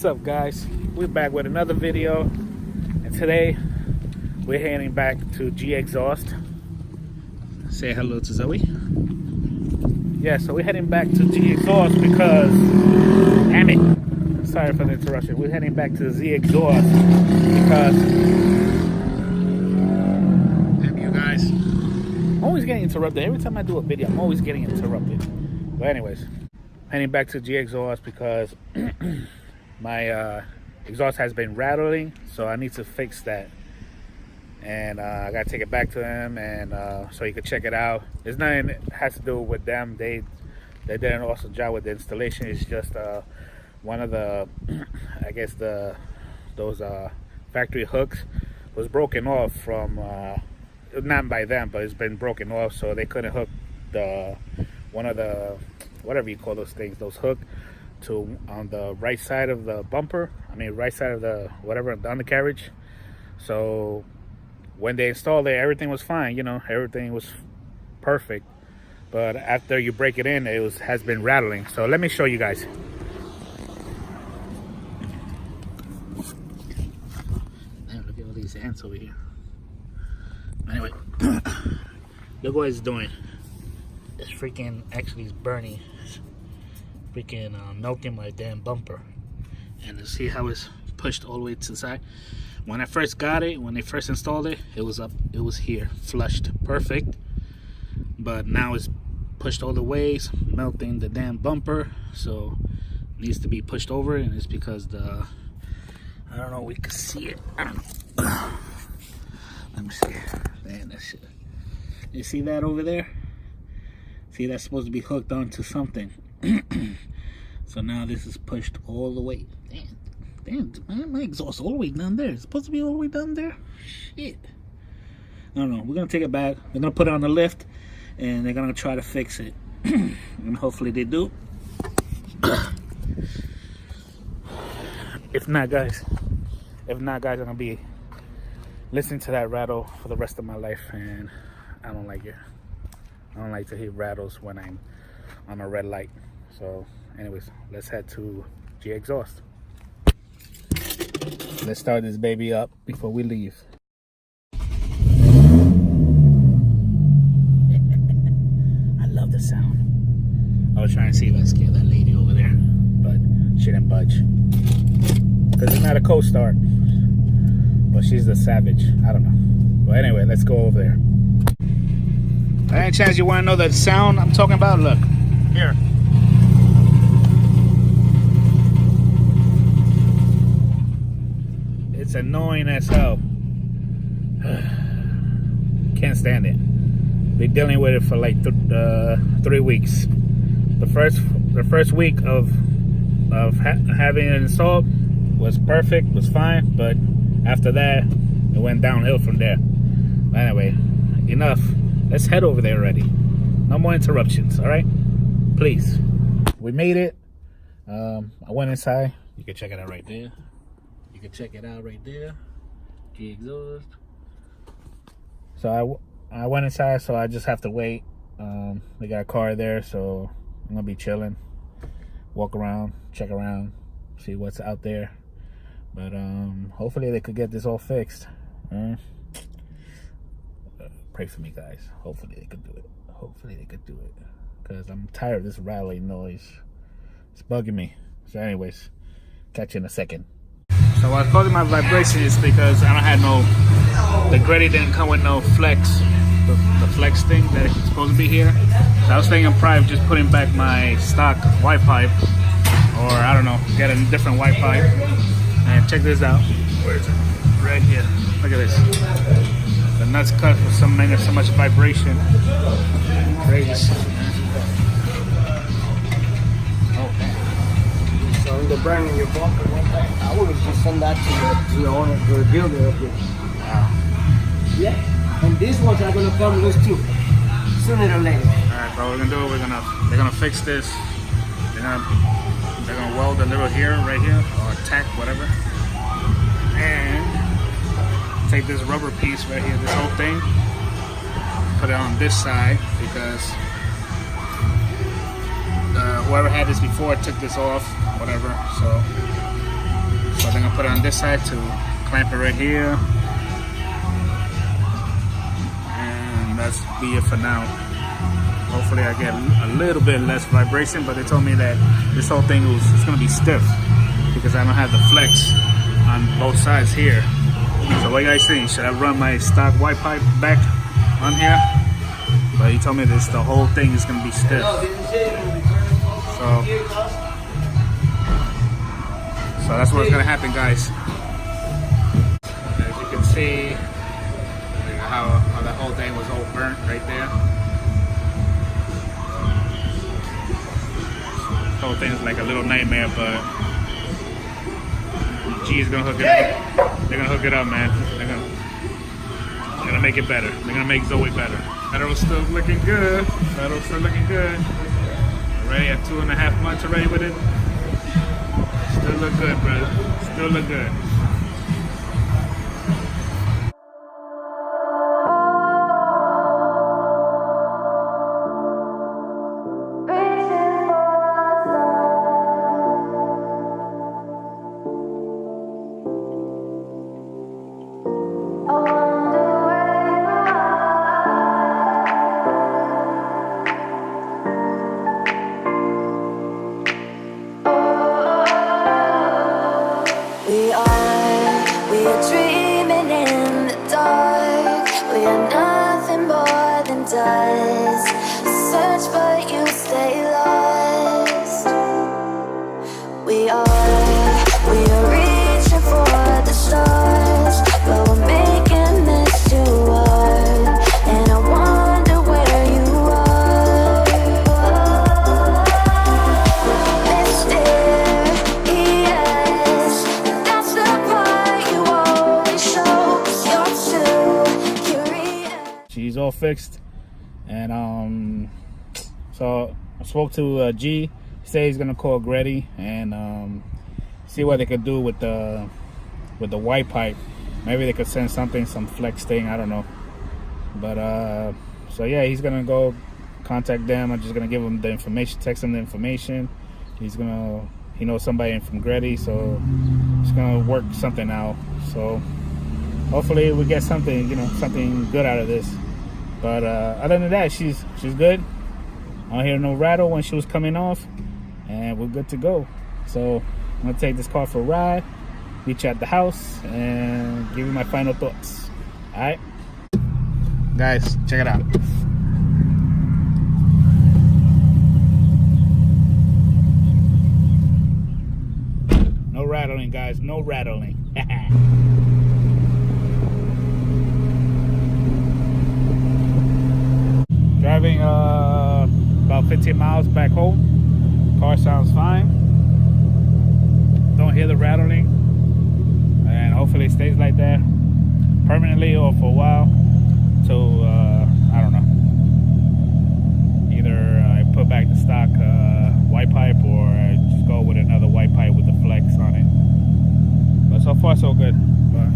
What's up, guys? We're back with another video, and today we're heading back to G Exhaust. Say hello to Zoe. Yeah, so we're heading back to G Exhaust because, damn it, sorry for the interruption. We're heading back to Z Exhaust because, damn you guys, I'm always getting interrupted. Every time I do a video, I'm always getting interrupted. But anyways, heading back to G Exhaust because my exhaust has been rattling, so I need to fix that. And I gotta take it back to him, and so he could check it out. There's nothing that has to do with them. They did an awesome job with the installation. It's just one of the I guess those factory hooks was broken off from not by them, but it's been broken off, so they couldn't hook one of the whatever you call those things, those hook to on the right side of the bumper. I mean, right side of the whatever, the undercarriage. So when they installed it, everything was fine, you know, everything was perfect. But after you break it in, it has been rattling. So let me show you guys. Damn, look at all these ants over here. Anyway, look what it's doing. It's freaking, actually it's burning. It's freaking melting my damn bumper. And to see how it's pushed all the way to the side. When I first got it, when they first installed it, it was up, it was here, flushed, perfect. But now it's pushed all the ways, melting the damn bumper. So it needs to be pushed over, and it's because the, I don't know, we can see it. I don't know. Let me see. Man, that shit. You see that over there? See, that's supposed to be hooked onto something. So now this is pushed all the way. Damn, man, my exhaust all the way down there. It's supposed to be all the way down there? Shit. I don't know. We're going to take it back. They're going to put it on the lift, and they're going to try to fix it. And hopefully they do. If not, guys, I'm going to be listening to that rattle for the rest of my life, and I don't like it. I don't like to hear rattles when I'm on a red light. So anyways, let's head to G Exhaust. Let's start this baby up before we leave. I love the sound. I was trying to see if I scare that lady over there, but she didn't budge. Because it's not a cold start. But she's the savage. I don't know. But anyway, let's go over there. By any chance you want to know the sound I'm talking about? Look, here. It's annoying as hell. Can't stand it. Been dealing with it for like 3 weeks. The first week of having it installed was perfect, was fine, but after that it went downhill from there. But anyway, enough. Let's head over there already. No more interruptions, all right? Please. We made it. I went inside. You can check it out right there. You can check it out right there. G Exhaust. So I went inside, so I just have to wait. We got a car there, so I'm gonna be chilling. Walk around, check around, see what's out there. But hopefully they could get this all fixed. Pray for me, guys. Hopefully they could do it. Hopefully they could do it. Because I'm tired of this rattling noise. It's bugging me. So anyways, catch you in a second. So what's causing my vibration is because I don't have the Greddy didn't come with no flex. The flex thing that is supposed to be here. So I was thinking of probably just putting back my stock white pipe. Or I don't know, get a different white pipe. And check this out. Where is it? Right here. Look at this. The nuts cut with so much vibration. Crazy. Oh. So in the brand in your pocket, I would just send that to the owner, to the builder up here. Wow. Yeah. And these ones are gonna come loose too, sooner or later. Alright, so what we're gonna do, they're gonna fix this. They're gonna weld a little here, right here, or tack, whatever. And take this rubber piece right here, this whole thing, put it on this side because whoever had this before took this off, whatever. So So they're gonna put it on this side to clamp it right here. And that's be it for now. Hopefully I get a little bit less vibration, but they told me that this whole thing it's gonna be stiff because I don't have the flex on both sides here. So what you guys think? Should I run my stock white pipe back on here? But he told me this, the whole thing is gonna be stiff. So that's what's gonna happen, guys. As you can see, how that whole thing was all burnt right there. The whole thing is like a little nightmare, but G is gonna hook it up. They're gonna hook it up, man. They're gonna make it better. They're gonna make Zoe better. Metal's still looking good. Metal's still looking good. Already at 2.5 months already with it. Still look good, brother. Still look good. We are dreaming in the dark. We are nothing more than dust. Search but you stay lost. We are reaching for the stars, but we're making this too hard. And I wonder where you are. Mysterious, that's the part you always show. You're too curious. She's all fixed, and so I spoke to G. He said he's gonna call Greddy and see what they could do with the white pipe. Maybe they could send something, some flex thing, I don't know. But so yeah, he's gonna go contact them. I'm just gonna give him the information, text him the information. He knows somebody from Greddy, so he's gonna work something out. So hopefully we get something, something good out of this. But other than that, she's good. I don't hear no rattle when she was coming off, and we're good to go. So I'm gonna take this car for a ride, meet you at the house, and give you my final thoughts. All right, guys, check it out. No rattling, guys, no rattling. Driving about 15 miles back home. Car sounds fine. Don't hear the rattling, and hopefully it stays like that permanently or for a while. So I don't know. Either I put back the stock white pipe, or I just go with another white pipe with the flex on it. But so far so good. But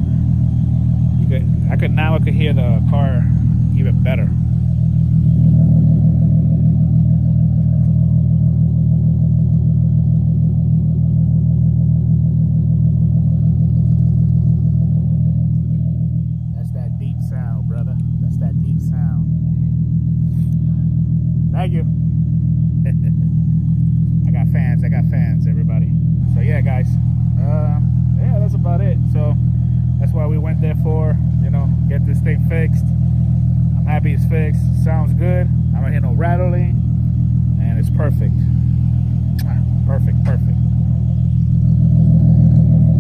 I could hear the car even better. Thank you. I got fans, everybody. So yeah, guys. Yeah, that's about it. So that's why we went there for, get this thing fixed. I'm happy it's fixed. Sounds good. I don't hear no rattling, and it's perfect. Perfect.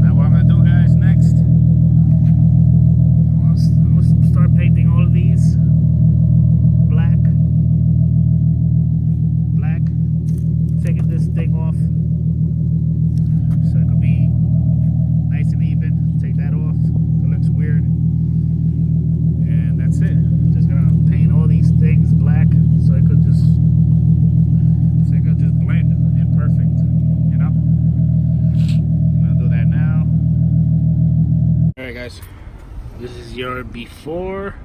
Now what I'm gonna do, guys, next, I'm gonna start painting all of these black. Taking this thing off so it could be nice and even. Take that off. It looks weird. And that's it. Just gonna paint all these things black so it could just blend in perfect. I'm gonna do that now. Alright, guys. This is your before,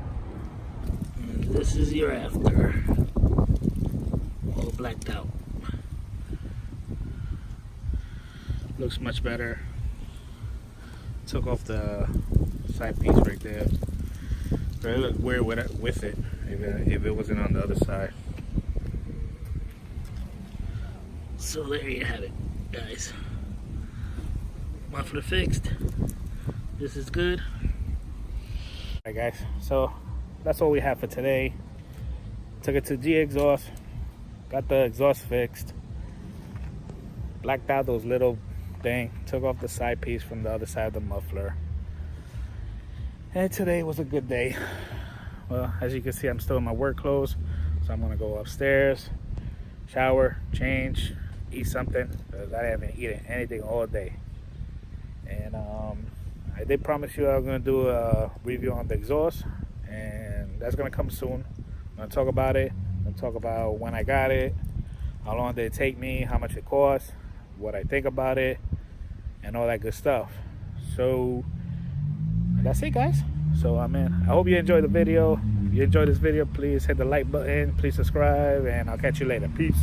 and this is your after. All blacked out. Looks much better. took off the side piece right there. So it looked weird with it if it wasn't on the other side. So there you have it, guys. Muffler fixed. This is good. Alright guys, so that's all we have for today. Took it to G exhaust, got the exhaust fixed, blacked out those little thing, took off the side piece from the other side of the muffler. And today was a good day. Well, as you can see, I'm still in my work clothes, so I'm gonna go upstairs, shower, change, eat something, because I haven't eaten anything all day. And I did promise you I was gonna do a review on the exhaust, and that's gonna come soon. I'm gonna talk about it. I'm gonna talk about when I got it, how long did it take me, how much it cost, what I think about it, and all that good stuff. So that's it, guys. So I hope you enjoyed the video. If you enjoyed this video, please hit the like button, please subscribe, and I'll catch you later. Peace.